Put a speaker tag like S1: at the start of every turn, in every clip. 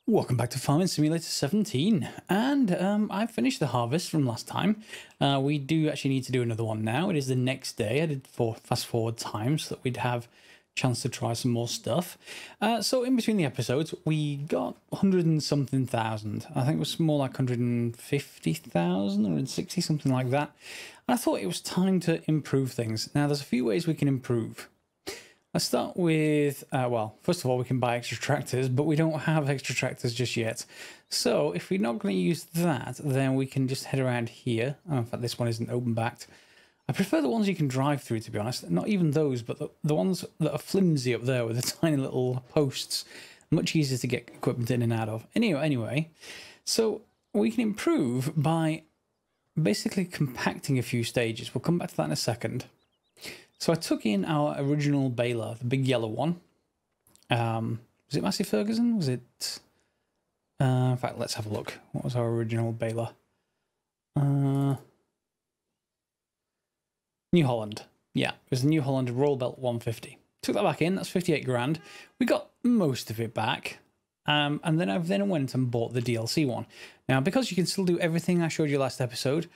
S1: Welcome back to Farming Simulator 17, and I finished the harvest from last time. We do actually need to do another one now. It is the next day. I did fast forward time so that we'd have a chance to try some more stuff. So in between the episodes, we got 100 and something thousand. I think it was more like 150,000, 160, something like that. And I thought it was time to improve things. Now, there's a few ways we can improve. Let's start with, well, first of all, we can buy extra tractors, but we don't have extra tractors just yet. So if we're not going to use that, then we can just head around here. Oh, in fact, this one isn't open-backed. I prefer the ones you can drive through, to be honest. Not even those, but the ones that are flimsy up there with the tiny little posts. Much easier to get equipment in and out of. Anyway, so we can improve by basically compacting a few stages. We'll come back to that in a second. So I took in our original baler, the big yellow one. Was it Massey Ferguson? Was it... in fact, let's have a look. What was our original baler? New Holland. Yeah, it was the New Holland Roll Belt 150. Took that back in, that's 58 grand. We got most of it back. And then I went and bought the DLC one. Now, because you can still do everything I showed you last episode,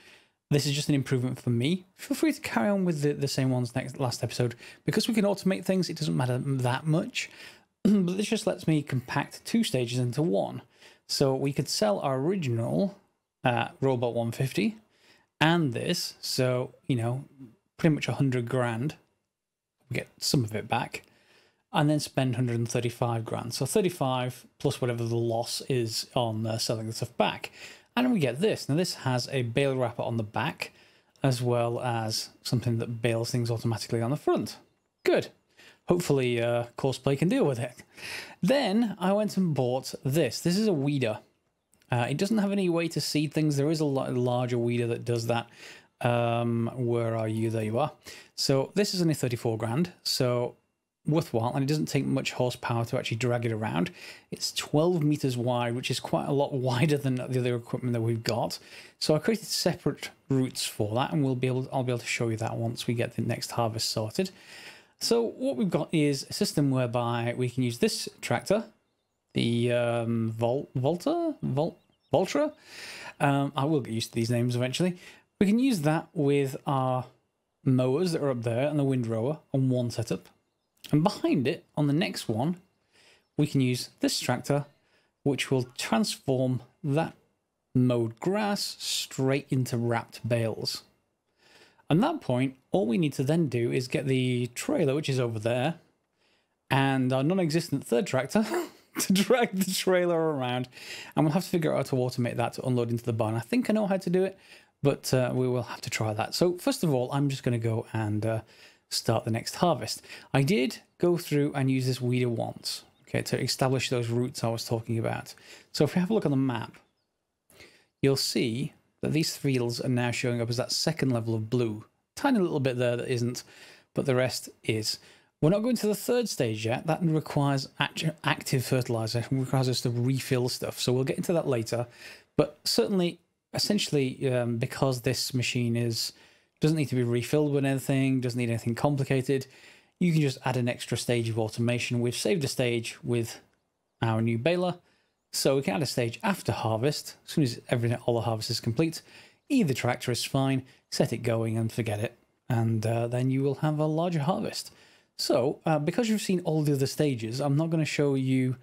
S1: this is just an improvement for me. Feel free to carry on with the same ones last episode. Because we can automate things, it doesn't matter that much. But this just lets me compact two stages into one. So we could sell our original Robot 150 and this. So, you know, pretty much 100 grand. We get some of it back. And then spend 135 grand. So 35 plus whatever the loss is on selling the stuff back. And then we get this. Now this has a bale wrapper on the back, as well as something that bales things automatically on the front. Good. Hopefully Courseplay can deal with it. Then I went and bought this. This is a weeder. It doesn't have any way to seed things. There is a larger weeder that does that. Where are you? There you are. So this is only 34 grand. So worthwhile, and it doesn't take much horsepower to actually drag it around. It's 12 meters wide, which is quite a lot wider than the other equipment that we've got. So I created separate routes for that, and I'll be able to show you that once we get the next harvest sorted. So what we've got is a system whereby we can use this tractor, the Voltra. I will get used to these names eventually. We can use that with our mowers that are up there and the windrower on one setup. And behind it, on the next one, we can use this tractor, which will transform that mowed grass straight into wrapped bales. At that point, all we need to then do is get the trailer, which is over there, and our non-existent third tractor to drag the trailer around. And we'll have to figure out how to automate that to unload into the barn. I think I know how to do it, but we will have to try that. So first of all, I'm just going to go and start the next harvest. I did go through and use this weeder once, okay, to establish those routes I was talking about. So if we have a look on the map, you'll see that these fields are now showing up as that second level of blue. Tiny little bit there that isn't, but the rest is. We're not going to the third stage yet. That requires active fertilizer. It requires us to refill stuff. So we'll get into that later. But certainly, essentially, because this machine doesn't need to be refilled with anything, doesn't need anything complicated, you can just add an extra stage of automation. We've saved a stage with our new baler, so we can add a stage after harvest. As soon as all the harvest is complete, either tractor is fine, set it going and forget it, and then you will have a larger harvest. So, because you've seen all the other stages, I'm not going to show you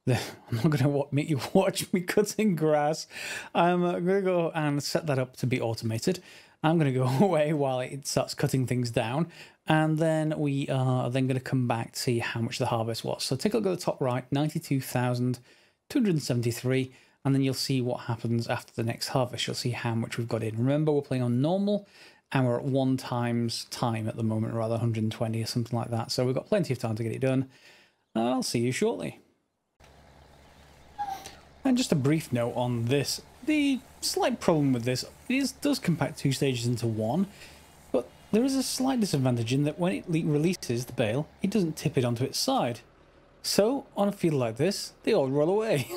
S1: I'm not going to make you watch me cutting grass. I'm going to go and set that up to be automated. I'm going to go away while it starts cutting things down, and then we are then going to come back to see how much the harvest was. So take a look at the top right, 92,273, and then you'll see what happens after the next harvest. You'll see how much we've got in. Remember, we're playing on normal, and we're at 1 times time at the moment, rather 120 or something like that. So we've got plenty of time to get it done. I'll see you shortly. And just a brief note on this. The slight problem with this does compact two stages into one, but there is a slight disadvantage in that when it releases the bale, it doesn't tip it onto its side. So, on a field like this, they all roll away.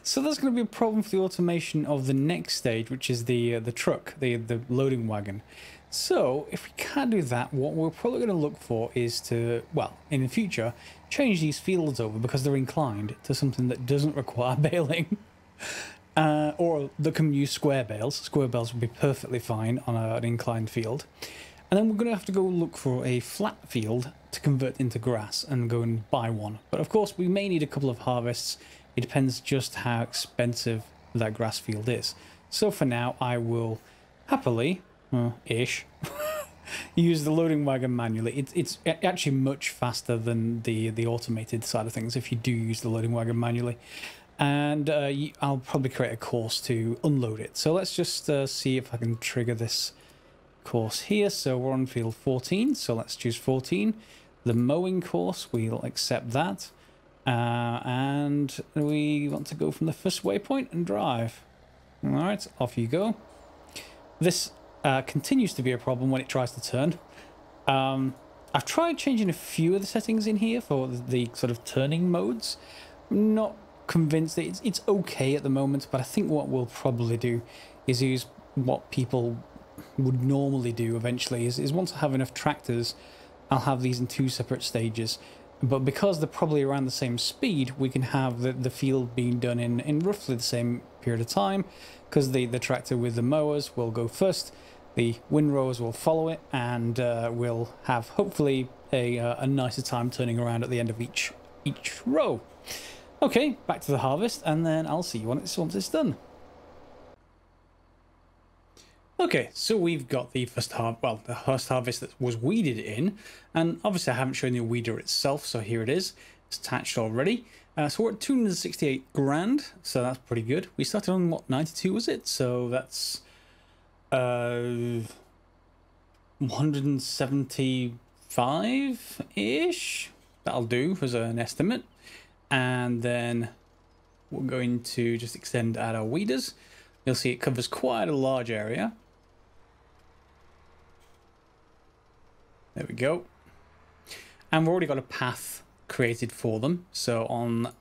S1: So that's going to be a problem for the automation of the next stage, which is the truck, the loading wagon. So if we can't do that, what we're probably going to look for is to, well, in the future, change these fields over because they're inclined to something that doesn't require baling. Or that can use square bales. Square bales would be perfectly fine on an inclined field. And then we're going to have to go look for a flat field to convert into grass and go and buy one. But of course, we may need a couple of harvests. It depends just how expensive that grass field is. So for now, I will happily, ish, use the loading wagon manually. It's actually much faster than the automated side of things if you do use the loading wagon manually. And I'll probably create a course to unload it. So let's just see if I can trigger this course here. So we're on field 14, so let's choose 14. The mowing course, we'll accept that. And we want to go from the first waypoint and drive. All right, off you go. This continues to be a problem when it tries to turn. I've tried changing a few of the settings in here for the sort of turning modes. I'm not convinced that it's okay at the moment, but I think what we'll probably do is use what people would normally do eventually is once I have enough tractors, I'll have these in 2 separate stages. But because they're probably around the same speed, we can have the field being done in roughly the same period of time, because the tractor with the mowers will go first, the windrowers will follow it, and we'll have hopefully a nicer time turning around at the end of each row. Okay, back to the harvest, and then I'll see you once it's done. Okay, so we've got the first harvest that was weeded in, and obviously I haven't shown you a weeder itself, so here it is. It's attached already. So we're at 268 grand, so that's pretty good. We started on, what, 92 was it? So that's 175-ish. That'll do as an estimate. And then we're going to just extend out our weeders. You'll see it covers quite a large area. There we go. And we've already got a path created for them. So on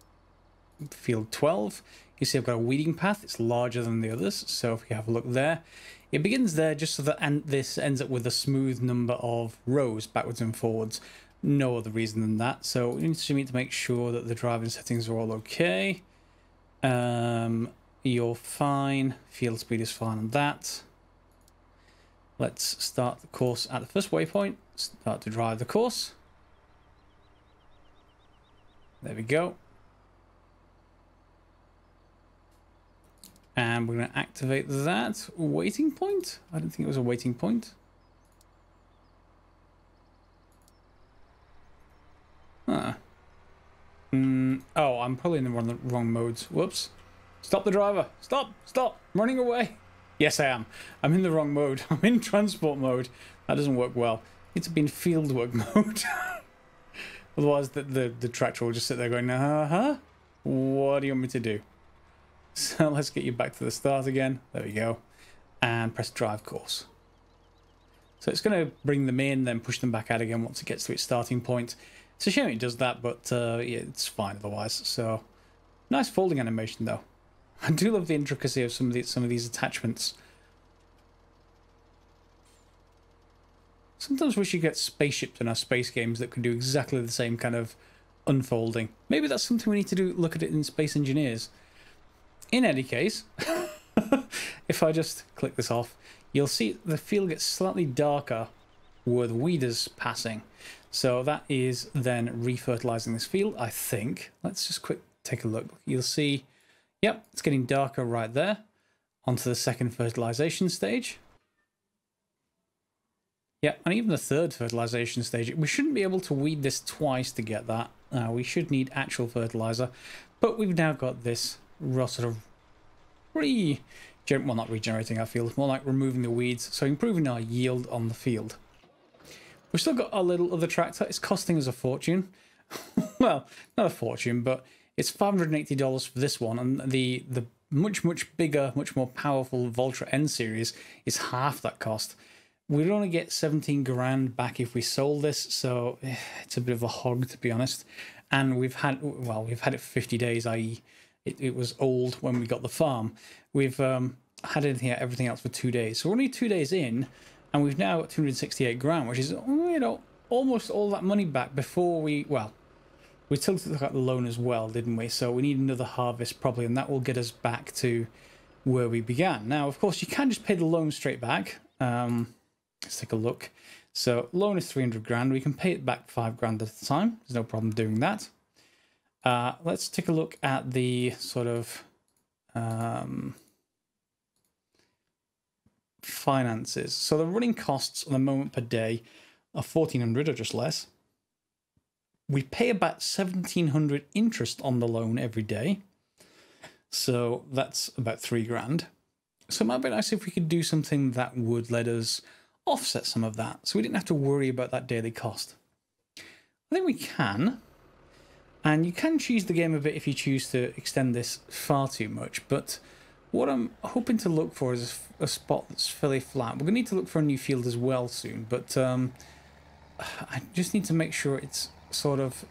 S1: field 12, you see I've got a weeding path. It's larger than the others. So if you have a look there, it begins there just so that this ends up with a smooth number of rows backwards and forwards. No other reason than that. So we need to make sure that the driving settings are all okay. You're fine. Field speed is fine on that. Let's start the course at the first waypoint. Start to drive the course. There we go. And we're going to activate that waiting point. I don't think it was a waiting point. Oh, I'm probably in the wrong modes. Whoops. Stop the driver. Stop. Stop. I'm running away. Yes, I am. I'm in the wrong mode. I'm in transport mode. That doesn't work well. It's been field work mode. Otherwise, the tractor will just sit there going, what do you want me to do? So let's get you back to the start again. There we go. And press drive course. So it's going to bring them in, then push them back out again once it gets to its starting point. It's a shame it does that, but yeah, it's fine otherwise. So nice folding animation though. I do love the intricacy of some of these attachments. Sometimes wish you get spaceships in our space games that could do exactly the same kind of unfolding. Maybe that's something we need to do. Look at it in Space Engineers. In any case, if I just click this off, you'll see the field gets slightly darker with weeders passing. So that is then refertilizing this field, I think. Let's just take a look. You'll see, yep, it's getting darker right there. Onto the second fertilization stage. Yep, and even the third fertilization stage. We shouldn't be able to weed this twice to get that. We should need actual fertilizer. But we've now got this sort of well, not regenerating our field, more like removing the weeds, so improving our yield on the field. We've still got our little other tractor. It's costing us a fortune. Well, not a fortune, but it's $580 for this one, and the much bigger, much more powerful Voltra N series is half that cost. We'd only get 17 grand back if we sold this, so it's a bit of a hog, to be honest. And we've had it for 50 days, i.e. it was old when we got the farm. We've had everything else for 2 days, so we're only 2 days in, And we've now got 268 grand, which is, you know, almost all that money back before we still took out the loan as well, didn't we? So we need another harvest probably, and that will get us back to where we began. Now, of course, you can just pay the loan straight back. Let's take a look. So loan is 300 grand. We can pay it back 5 grand at a time. There's no problem doing that. Let's take a look at the sort of finances. So the running costs on the moment per day are 1,400 or just less. We pay about 1,700 interest on the loan every day. So that's about 3 grand. So it might be nice if we could do something that would let us offset some of that, so we didn't have to worry about that daily cost. I think we can, and you can choose the game a bit if you choose to extend this far too much, but what I'm hoping to look for is a spot that's fairly flat. We're going to need to look for a new field as well soon, but I just need to make sure it's sort of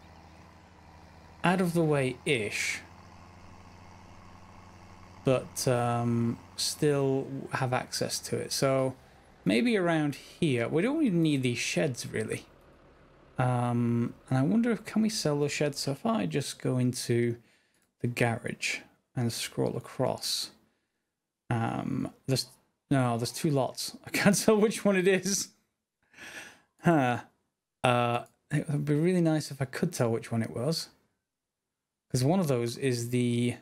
S1: out of the way-ish, but still have access to it. So maybe around here. We don't even need these sheds, really. And I wonder if can we sell those sheds. So if I just go into the garage and scroll across, there's 2 lots. I can't tell which one it is. It would be really nice if I could tell which one it was, because one of those is the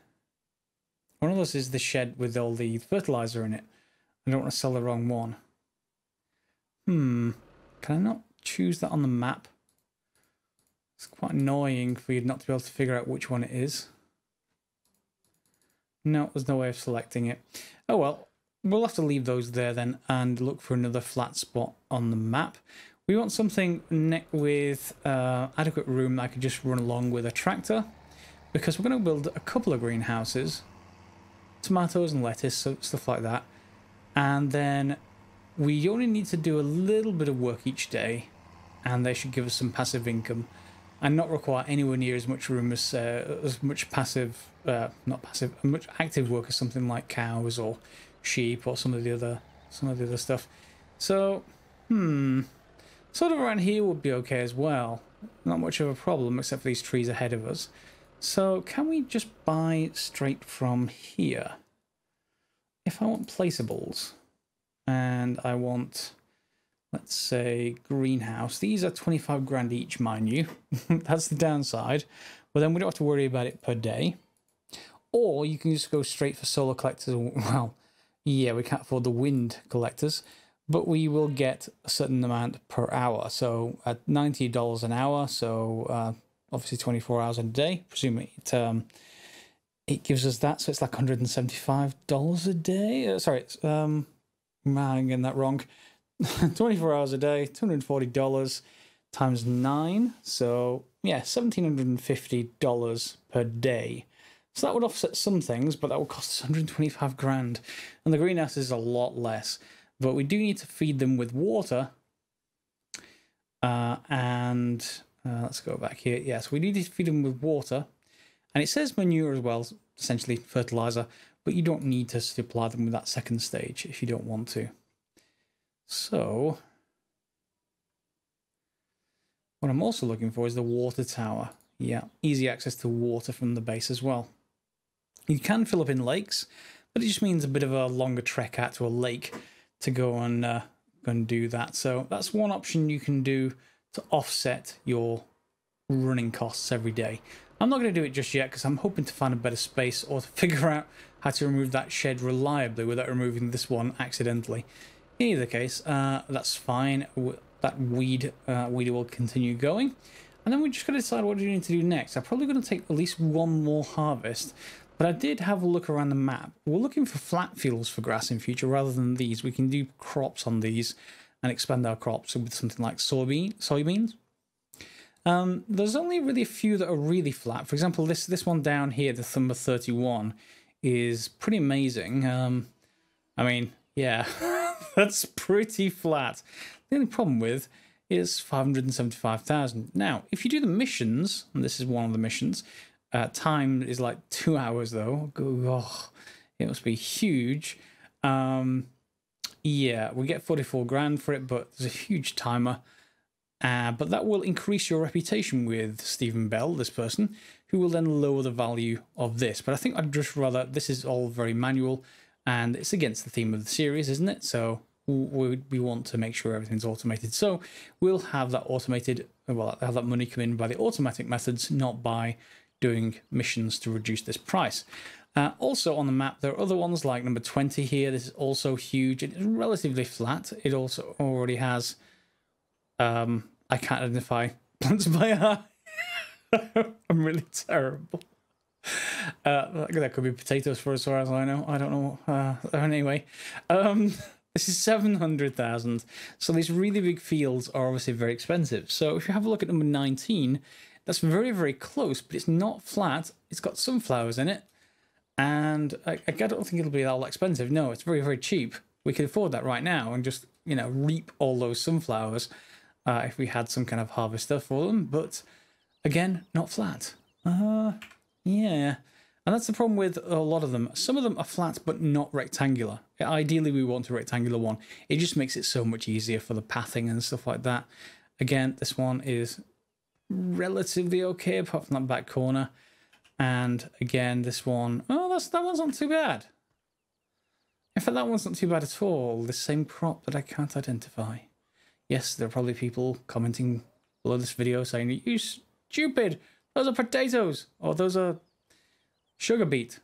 S1: shed with all the fertilizer in it. I don't want to sell the wrong one. Can I not choose that on the map? It's quite annoying for you not to be able to figure out which one it is. No, there's no way of selecting it. Oh well, we'll have to leave those there then and look for another flat spot on the map. We want something with adequate room that I could just run along with a tractor, because we're going to build a couple of greenhouses, tomatoes and lettuce, so stuff like that. And then we only need to do a little bit of work each day, and they should give us some passive income and not require anywhere near as much room as much passive, much active work as something like cows or sheep or some of the other stuff. So, sort of around here would be okay as well. Not much of a problem except for these trees ahead of us. So can we just buy straight from here? If I want placeables and I want, let's say, greenhouse, these are 25 grand each, mind you. That's the downside. But then we don't have to worry about it per day. Or you can just go straight for solar collectors. Well, yeah, we can't afford the wind collectors, but we will get a certain amount per hour. So at $90 an hour, so obviously 24 hours a day, presumably it gives us that. So it's like $175 a day. Sorry, it's, I'm getting that wrong. 24 hours a day, $240 times 9. So yeah, $1,750 per day. So that would offset some things, but that would cost us 125 grand. And the greenhouse is a lot less. But we do need to feed them with water. Let's go back here. Yes, we need to feed them with water. And it says manure as well, essentially fertilizer. But you don't need to supply them with that second stage if you don't want to. So what I'm also looking for is the water tower. Yeah, easy access to water from the base as well. You can fill up in lakes, but it just means a bit of a longer trek out to a lake to go and do that. So that's one option you can do to offset your running costs every day. I'm not going to do it just yet because I'm hoping to find a better space or to figure out how to remove that shed reliably without removing this one accidentally. In either case, that's fine. That weed will continue going. And then we just got to decide what we need to do next. I'm probably going to take at least one more harvest. But I did have a look around the map. We're looking for flat fields for grass in future rather than these. We can do crops on these and expand our crops with something like soybeans. There's only really a few that are really flat. For example, this one down here, the number 31, is pretty amazing. I mean, yeah, that's pretty flat. The only problem with is 575,000. Now, if you do the missions, and this is one of the missions, time is like 2 hours though. Oh, it must be huge. yeah, we get 44 grand for it, but there's a huge timer. But that will increase your reputation with Stephen Bell, this person, who will then lower the value of this. But I think I'd just rather, this is all very manual, and it's against the theme of the series, isn't it? So we want to make sure everything's automated. So we'll have that automated, well, have that money come in by the automatic methods, not by doing missions to reduce this price. Also on the map, there are other ones like number 20 here. This is also huge. It is relatively flat. It also already has, I can't identify plants by eye. I'm really terrible. That could be potatoes for as far as I know. I don't know. Anyway, this is 700,000. So these really big fields are obviously very expensive. So if you have a look at number 19, that's very, very close, but it's not flat. It's got sunflowers in it. And I don't think it'll be all expensive. No, it's very, very cheap. We can afford that right now and just, you know, reap all those sunflowers if we had some kind of harvester for them. But again, not flat. Yeah. And that's the problem with a lot of them. Some of them are flat, but not rectangular. Ideally, we want a rectangular one. It just makes it so much easier for the pathing and stuff like that. Again, this one is relatively okay, apart from that back corner. And again, this one, oh, that one's not too bad. In fact, that one's not too bad at all. The same crop that I can't identify. Yes, there are probably people commenting below this video saying, "You stupid, those are potatoes," or "Those are sugar beet."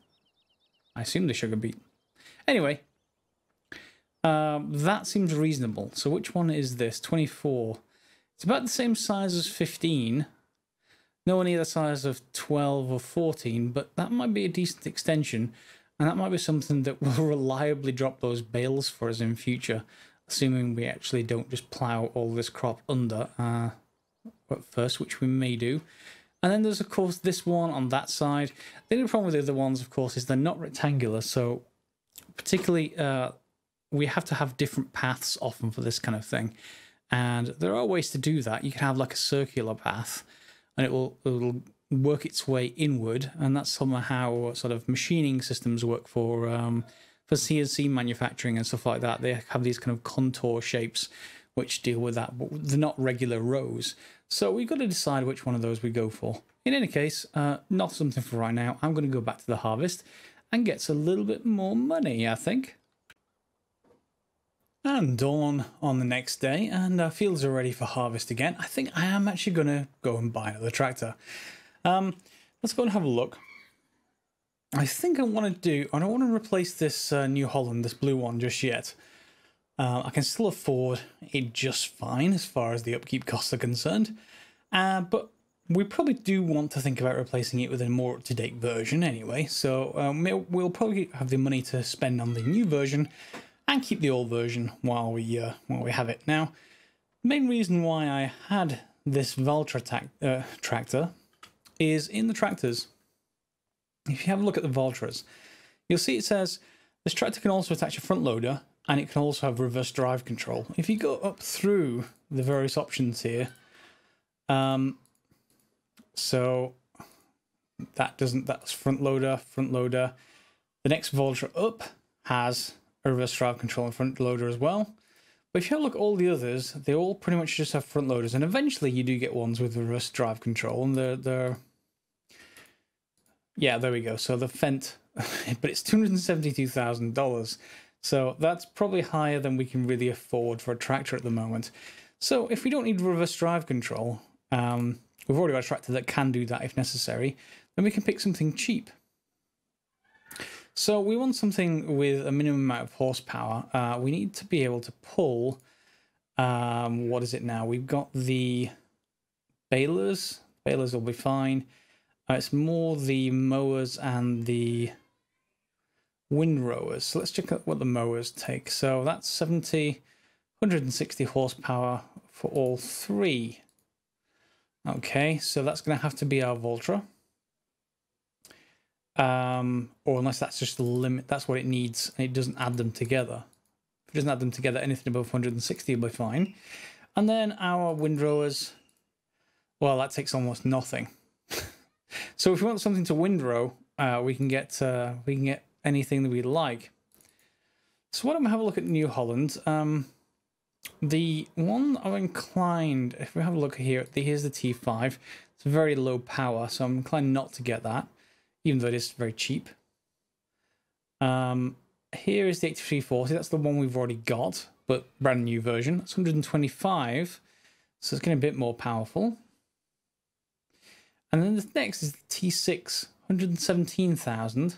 S1: I assume they're sugar beet. Anyway, that seems reasonable. So which one is this? 24. It's about the same size as 15. Nowhere near the size of 12 or 14, but that might be a decent extension, and that might be something that will reliably drop those bales for us in future, assuming we actually don't just plough all this crop under at first, which we may do. And then there's, of course, this one on that side. The only problem with the other ones, of course, is they're not rectangular, so particularly we have to have different paths often for this kind of thing. And there are ways to do that. You can have like a circular path, and it will work its way inward, and that's somehow sort of machining systems work for CNC manufacturing and stuff like that. They have these kind of contour shapes which deal with that, but they're not regular rows. So we've got to decide which one of those we go for. In any case, not something for right now. I'm going to go back to the harvest and get a little bit more money, I think. And dawn on the next day, and our fields are ready for harvest again. I think I am actually going to go and buy another tractor. Let's go and have a look. I think I don't want to replace this New Holland, this blue one, just yet. I can still afford it just fine as far as the upkeep costs are concerned. But we probably do want to think about replacing it with a more up-to-date version anyway. So we'll probably have the money to spend on the new version and keep the old version while we have it. Now, the main reason why I had this Valtra tractor is in the tractors. If you have a look at the Valtras, you'll see it says this tractor can also attach a front loader, and it can also have reverse drive control. If you go up through the various options here, so that's front loader. The next Valtra up has a reverse drive control and front loader as well. But if you have a look at all the others, they all pretty much just have front loaders, and eventually you do get ones with reverse drive control, and they're yeah, there we go. So the Fendt, but it's $272,000. So that's probably higher than we can really afford for a tractor at the moment. So if we don't need reverse drive control, we've already got a tractor that can do that if necessary, then we can pick something cheap. So we want something with a minimum amount of horsepower. We need to be able to pull, what is it now? We've got the balers. Balers will be fine. It's more the mowers and the windrowers. So let's check out what the mowers take. So that's 160 horsepower for all three. Okay, so that's going to have to be our Valtra. Or unless that's just the limit, that's what it needs, and it doesn't add them together. If it doesn't add them together, anything above 160 will be fine. And then our windrowers, well, that takes almost nothing. So if we want something to windrow, we can get anything that we like. So why don't we have a look at New Holland? The one I'm inclined, if we have a look here, here's the T5. It's very low power, so I'm inclined not to get that, even though it is very cheap. Here is the 8340. That's the one we've already got, but brand new version. It's 125, so it's getting a bit more powerful. And then the next is the T6, 117,000.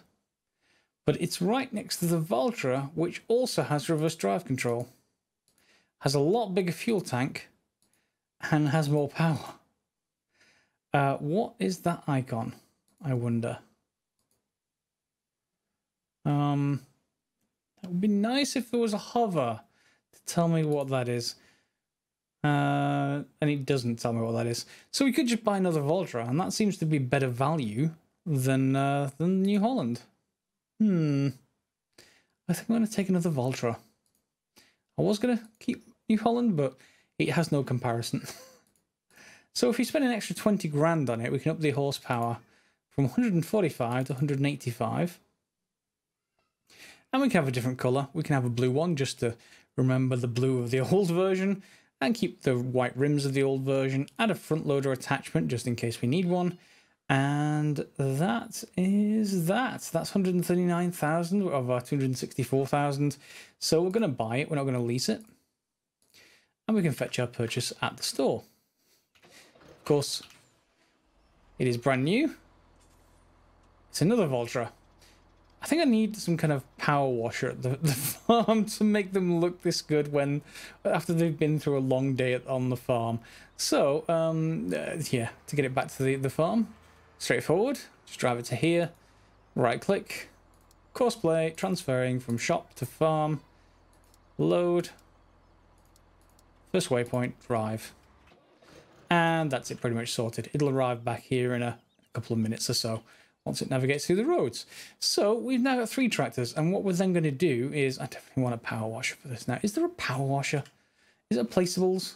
S1: But it's right next to the Valtra, which also has reverse drive control. Has a lot bigger fuel tank and has more power. What is that icon? I wonder. It would be nice if there was a hover to tell me what that is. And it doesn't tell me what that is. So we could just buy another Valtra, and that seems to be better value than New Holland. I think I'm going to take another Valtra. I was going to keep New Holland, but it has no comparison. So if we spend an extra 20 grand on it, we can up the horsepower from 145 to 185. And we can have a different colour. We can have a blue one just to remember the blue of the old version and keep the white rims of the old version. Add a front loader attachment just in case we need one. And that is that. That's 139,000 of our 264,000. So we're going to buy it. We're not going to lease it. And we can fetch our purchase at the store. Of course, it is brand new. It's another Valtra. I think I need some kind of power washer at the farm to make them look this good after they've been through a long day on the farm. So, yeah, to get it back to the farm, straightforward. Just drive it to here, right click, course play, transferring from shop to farm, load, first waypoint, drive. And that's it, pretty much sorted. It'll arrive back here in a couple of minutes or so, once it navigates through the roads. So we've now got 3 tractors, and what we're then going to do is, I definitely want a power washer for this now. Is there a power washer? Is it placeables?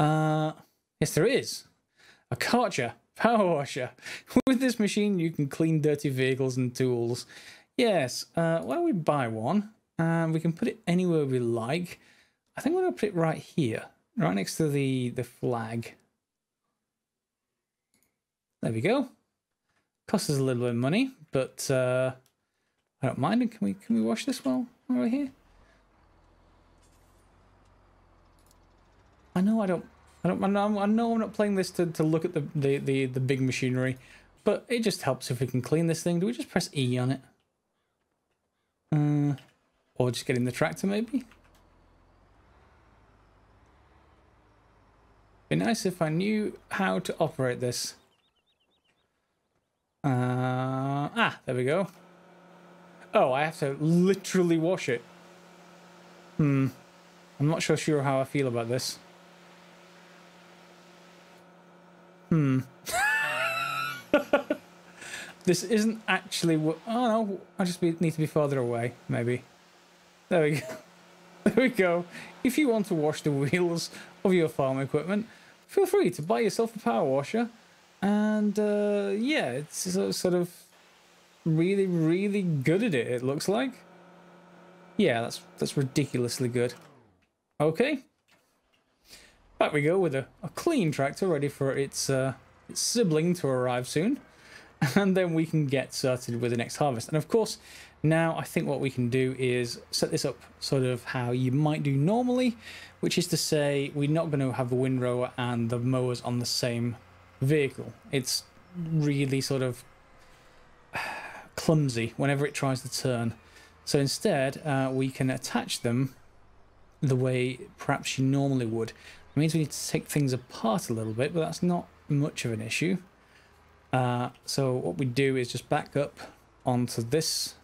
S1: Yes, there is. A Karcher power washer. With this machine, you can clean dirty vehicles and tools. Yes, why don't we buy one? We can put it anywhere we like. I think we're going to put it right here, right next to the flag. There we go. Costs us a little bit of money, but I don't mind. Can we wash this while we're here? I know I'm not playing this to look at the big machinery, but it just helps if we can clean this thing. Do we just press E on it? Or just get in the tractor maybe? Be nice if I knew how to operate this. There we go. Oh, I have to literally wash it. I'm not sure how I feel about this. This isn't actually what... Oh no, I just need to be farther away, maybe. There we go. There we go. If you want to wash the wheels of your farm equipment, feel free to buy yourself a power washer. And yeah, it's sort of really, really good at it, it looks like. Yeah, that's ridiculously good. Okay. Back we go with a clean tractor ready for its sibling to arrive soon. And then we can get started with the next harvest. And of course, now I think what we can do is set this up sort of how you might do normally, which is to say we're not going to have the windrower and the mowers on the same vehicle. It's really sort of clumsy whenever it tries to turn. So instead, we can attach them the way perhaps you normally would. It means we need to take things apart a little bit, but that's not much of an issue. So what we do is just back up onto this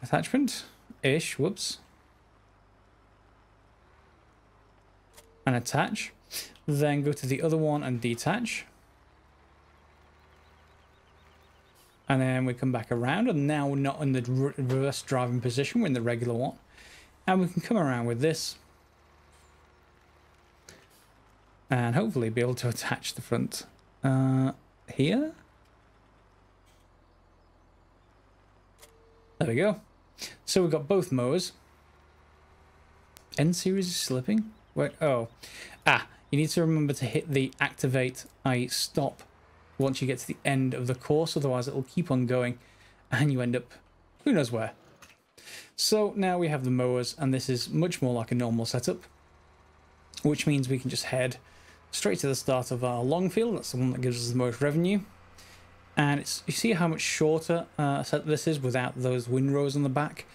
S1: attachment-ish, whoops, and attach. Then go to the other one and detach. And then we come back around, and now we're not in the reverse driving position, we're in the regular one. And we can come around with this. And hopefully be able to attach the front here. There we go. So we've got both mowers. N series is slipping. Wait, oh. You need to remember to hit the activate, i.e. stop, once you get to the end of the course. Otherwise, it will keep on going and you end up who knows where. So now we have the mowers, and this is much more like a normal setup, which means we can just head straight to the start of our long field. That's the one that gives us the most revenue. And it's, you see how much shorter set this is without those windrows on the back.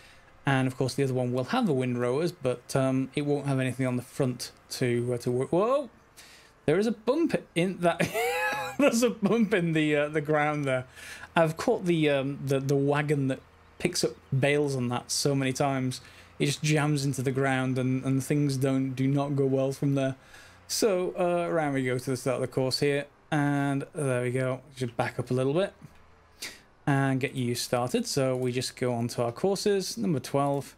S1: And of course the other one will have the windrowers, but it won't have anything on the front to work. Whoa! There is a bump in that. There's a bump in the ground there. I've caught the wagon that picks up bales on that so many times. It just jams into the ground, and things do not go well from there. So around we go to the start of the course here, and there we go. Just back up a little bit and get you started. So we just go on to our courses. Number 12,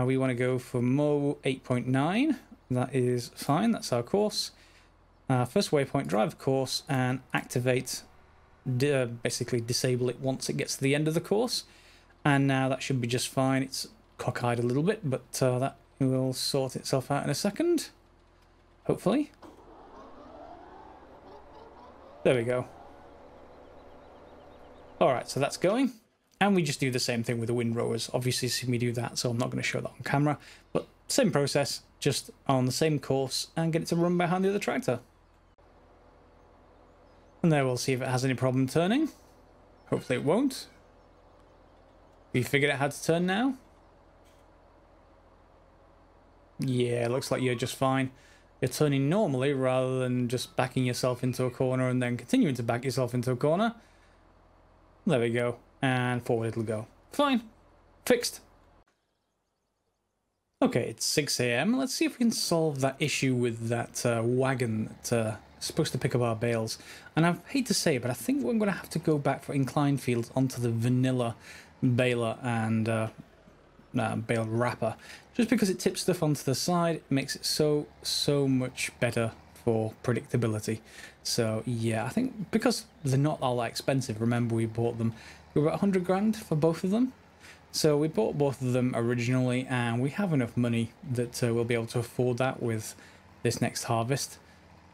S1: we want to go for Mo 8.9. That is fine. That's our course. First waypoint, drive course, and activate, basically disable it once it gets to the end of the course. And now that should be just fine. It's cockeyed a little bit, but that will sort itself out in a second. Hopefully. There we go. Alright, so that's going. And we just do the same thing with the windrowers. Obviously, see me do that, so I'm not going to show that on camera. But same process, just on the same course, and get it to run behind the other tractor. And there we'll see if it has any problem turning. Hopefully it won't. Have you figured out how to turn now? Yeah, looks like you're just fine. You're turning normally rather than just backing yourself into a corner and then continuing to back yourself into a corner. There we go. And forward it'll go. Fine. Fixed. Okay, it's 6 AM. Let's see if we can solve that issue with that wagon that is supposed to pick up our bales. And I hate to say it, but I think we're going to have to go back for inclined fields onto the vanilla baler and bale wrapper. Just because it tips stuff onto the side, it makes it so much better for predictability. So yeah, I think because they're not all that expensive, remember we bought them, we were about 100 grand for both of them. So we bought both of them originally, and we have enough money that we'll be able to afford that with this next harvest.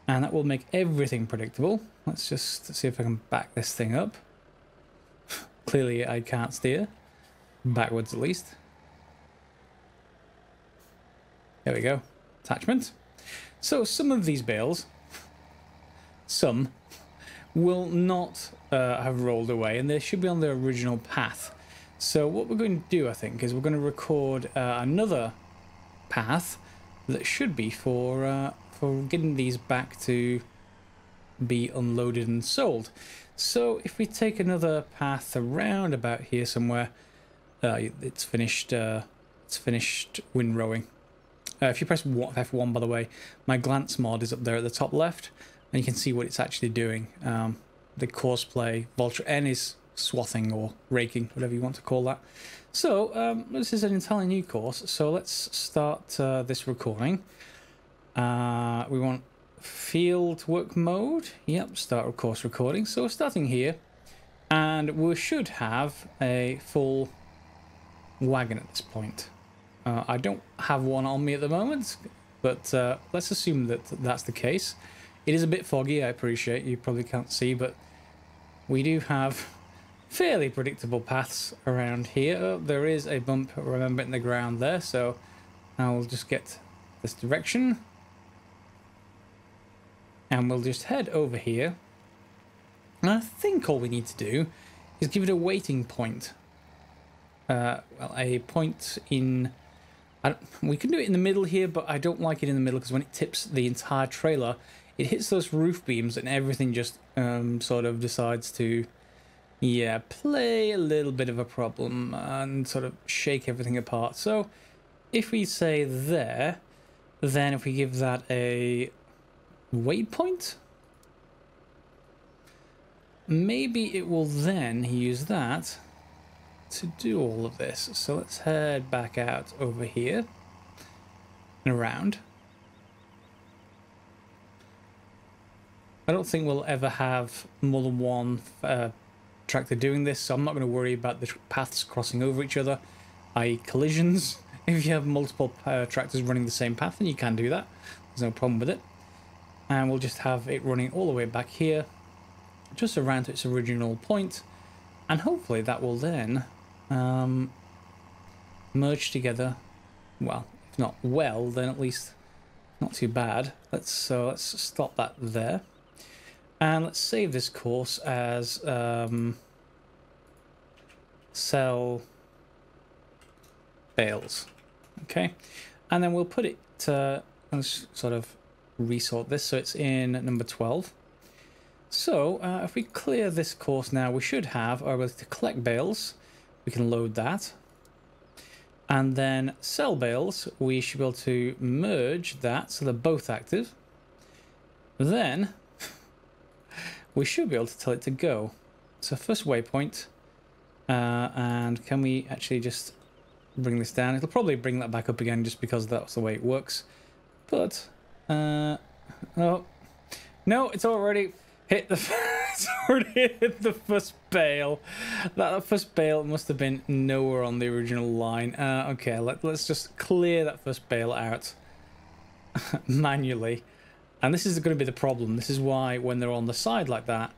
S1: And that will make everything predictable. Let's just see if I can back this thing up. Clearly I can't steer. Backwards at least. There we go. Attachment. So some of these bales, some, will not have rolled away, and they should be on their original path. So what we're going to do, I think, is we're going to record another path that should be for getting these back to be unloaded and sold. So if we take another path around about here somewhere, it's finished windrowing. If you press F1, by the way, my glance mod is up there at the top left, and you can see what it's actually doing. The course play, Voltra N is swathing or raking, whatever you want to call that. So this is an entirely new course, so let's start this recording. We want field work mode. Yep, start course recording. So we're starting here, and we should have a full wagon at this point. I don't have one on me at the moment, but let's assume that that's the case. It is a bit foggy, I appreciate, you probably can't see, but we do have fairly predictable paths around here. Oh, there is a bump, remember, in the ground there, so I'll just get this direction. And we'll just head over here. And I think all we need to do is give it a waiting point. Well, a point in... we can do it in the middle here, but I don't like it in the middle because when it tips the entire trailer, it hits those roof beams and everything just sort of decides to, yeah, play a little bit of a problem and sort of shake everything apart. So if we say there, then if we give that a waypoint, maybe it will then use that to do all of this. So let's head back out over here and around. I don't think we'll ever have more than one tractor doing this, so I'm not going to worry about the paths crossing over each other. i.e. collisions. If you have multiple tractors running the same path, then you can do that. There's no problem with it. And we'll just have it running all the way back here, just around to its original point, and hopefully that will then merge together. Well, if not well, then at least not too bad. Let's stop that there, and let's save this course as sell bales. Okay, and then we'll put it let's sort of resort this so it's in number 12. So if we clear this course now, we should have our ability to collect bales. We can load that, and then sell bales. We should be able to merge that so they're both active. Then we should be able to tell it to go. So first waypoint, and can we actually just bring this down? It'll probably bring that back up again just because that's the way it works. But oh no, it's already hit the it's already hit the first bale. That first bale must have been nowhere on the original line. Okay, let's just clear that first bale out manually. And this is going to be the problem. This is why when they're on the side like that,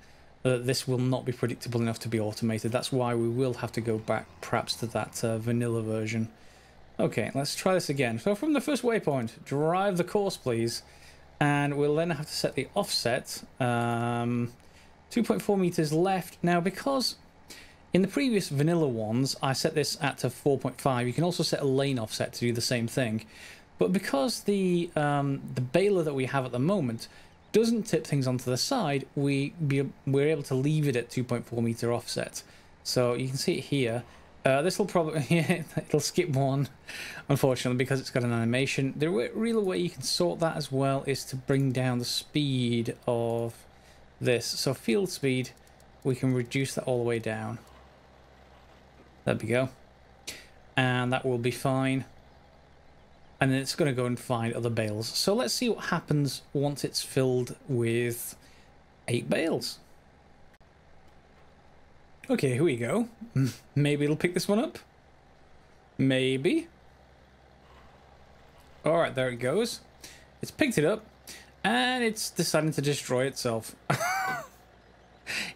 S1: this will not be predictable enough to be automated. That's why we will have to go back perhaps to that vanilla version. Okay, let's try this again. So from the first waypoint, drive the course, please. And we'll then have to set the offset. 2.4 meters left. Now, because in the previous vanilla ones, I set this at 4.5. You can also set a lane offset to do the same thing. But because the baler that we have at the moment doesn't tip things onto the side, we're able to leave it at 2.4 meter offset. So you can see it here. This will probably it'll skip one, unfortunately, because it's got an animation. The real way you can sort that as well is to bring down the speed of this. So field speed, we can reduce that all the way down. There we go, and that will be fine. And then it's going to go and find other bales. So let's see what happens once it's filled with 8 bales. Okay, here we go. Maybe it'll pick this one up. Maybe. Alright, there it goes. It's picked it up, and it's deciding to destroy itself.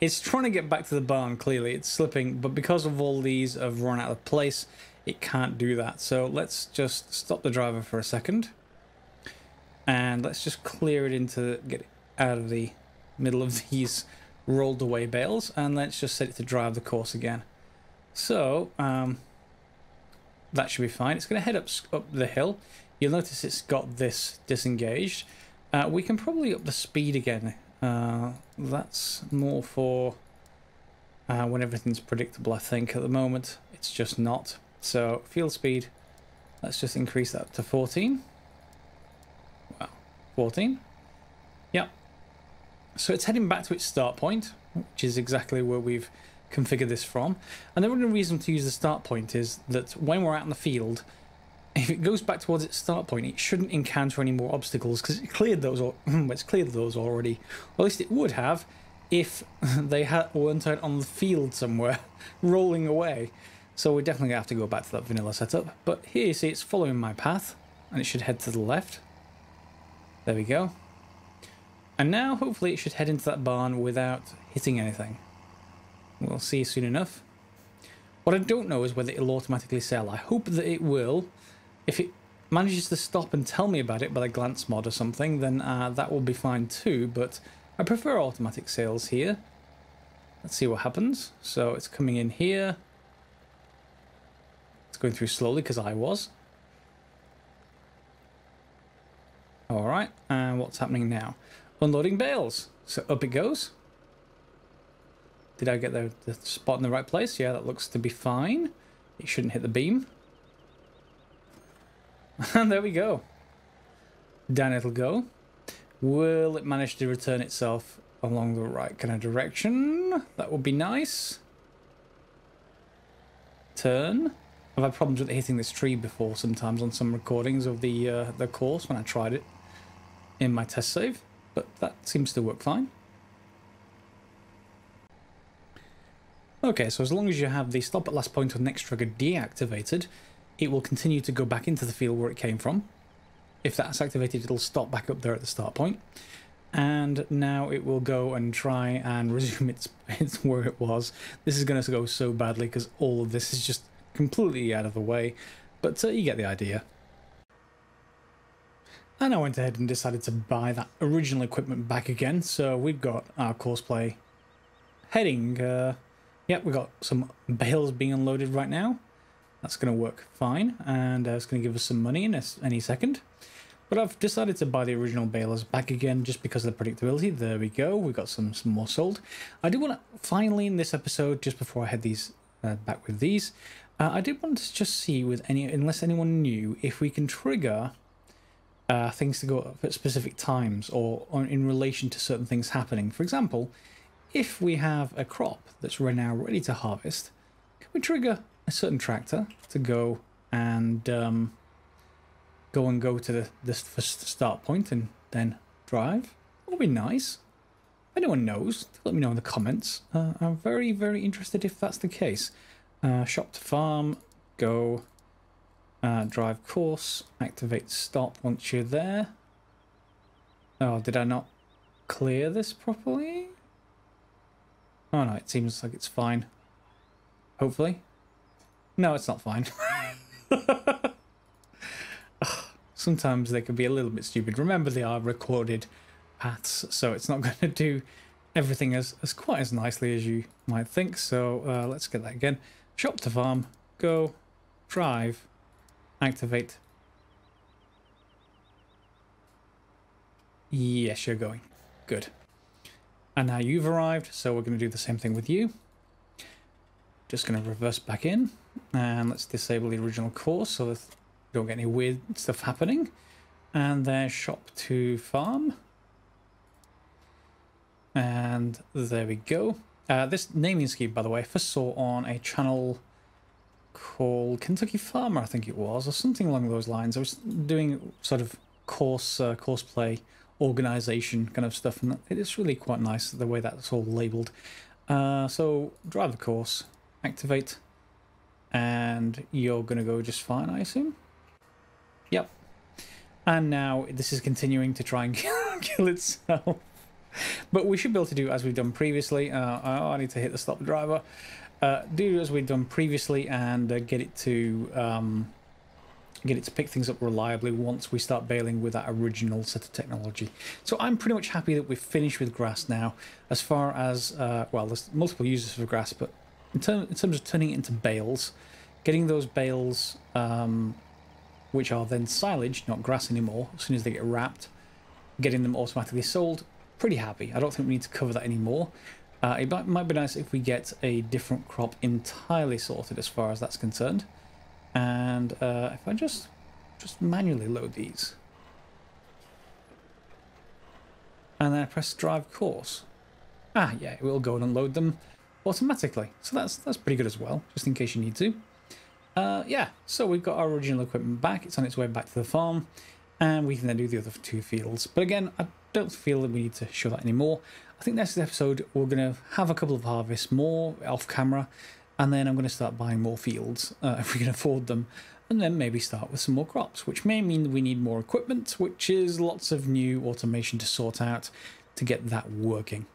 S1: It's trying to get back to the barn, clearly. It's slipping, but because of all these have run out of place, it can't do that. So let's just stop the driver for a second. And let's just clear it get it out of the middle of these rolled away bales, and let's just set it to drive the course again. So that should be fine. It's going to head up the hill. You'll notice it's got this disengaged. We can probably up the speed again. That's more for when everything's predictable, I think. At the moment it's just not. So field speed, let's just increase that to 14. Well, 14. Yep. So it's heading back to its start point, which is exactly where we've configured this from. And the only reason to use the start point is that when we're out in the field, if it goes back towards its start point, it shouldn't encounter any more obstacles because it cleared those. It's cleared those already. Or at least it would have if they weren't out on the field somewhere, rolling away. So we're definitely gonna have to go back to that vanilla setup. But here you see it's following my path, and it should head to the left. There we go. And now, hopefully, it should head into that barn without hitting anything. We'll see soon enough. What I don't know is whether it'll automatically sell. I hope that it will. If it manages to stop and tell me about it by the glance mod or something, then that will be fine too, but I prefer automatic sales here. Let's see what happens. So it's coming in here. It's going through slowly because I was. Alright, and what's happening now? Unloading bales. So up it goes. Did I get the spot in the right place? Yeah, that looks to be fine. It shouldn't hit the beam. And there we go. Down it'll go. Will it manage to return itself along the right kind of direction? That would be nice. Turn. I've had problems with hitting this tree before sometimes on some recordings of the course when I tried it in my test save. But that seems to work fine. Okay, so as long as you have the stop at last point on next trigger deactivated, it will continue to go back into the field where it came from. If that's activated, it'll stop back up there at the start point. And now it will go and try and resume its where it was. This is going to go so badly because all of this is just completely out of the way. But you get the idea. And I went ahead and decided to buy that original equipment back again. So we've got our courseplay heading. Yep, we've got some bales being unloaded right now. That's going to work fine. And it's going to give us some money in any second. But I've decided to buy the original balers back again just because of the predictability. There we go. We've got some more sold. I do want to, finally in this episode, just before I head these back with these, I did want to just see with unless anyone knew, if we can trigger things to go up at specific times or in relation to certain things happening. For example, if we have a crop that's now ready to harvest, can we trigger a certain tractor to go and go to the first start point and then drive? That would be nice. If anyone knows, let me know in the comments. I'm very, very interested if that's the case. Shop to farm, go, drive course, activate stop once you're there. Oh, did I not clear this properly? Oh no, it seems like it's fine. Hopefully. No, it's not fine. Sometimes they can be a little bit stupid. Remember, they are recorded paths, so it's not going to do everything as quite as nicely as you might think. So let's get that again. Shop to farm, go, drive, activate. Yes, you're going. Good. And now you've arrived, so we're going to do the same thing with you. Just going to reverse back in, and let's disable the original course so that we don't get any weird stuff happening. And then shop to farm. And there we go. This naming scheme, by the way, I first saw on a channel called Kentucky Farmer, I think it was, or something along those lines. I was doing sort of courseplay organization kind of stuff, and it is really quite nice the way that's all labeled. So drive the course, activate, and you're going to go just fine, I assume. Yep. And now this is continuing to try and kill itself. But we should be able to do as we've done previously. I need to hit the stop driver. Do as we've done previously and get it to pick things up reliably once we start baling with that original set of technology. So I'm pretty much happy that we've finished with grass now. As far as well, there's multiple uses for grass, but in terms of turning it into bales, getting those bales, which are then silage, not grass anymore, as soon as they get wrapped, getting them automatically sold. Pretty happy. I don't think we need to cover that anymore. It might be nice if we get a different crop entirely sorted as far as that's concerned. And if I just manually load these, and then I press drive course, yeah, it will go and unload them automatically. So that's pretty good as well, just in case you need to. Yeah, so we've got our original equipment back. It's on its way back to the farm, and we can then do the other two fields. But again, I don't feel that we need to show that anymore. I think next episode we're going to have a couple of harvests more off camera, and then I'm going to start buying more fields if we can afford them, and then maybe start with some more crops, which may mean we need more equipment, which is lots of new automation to sort out to get that working.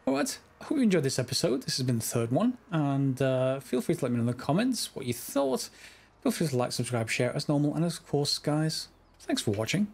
S1: Alright, I hope you enjoyed this episode. This has been the third one, and feel free to let me know in the comments what you thought. Feel free to like, subscribe, share as normal, and of course, guys, thanks for watching.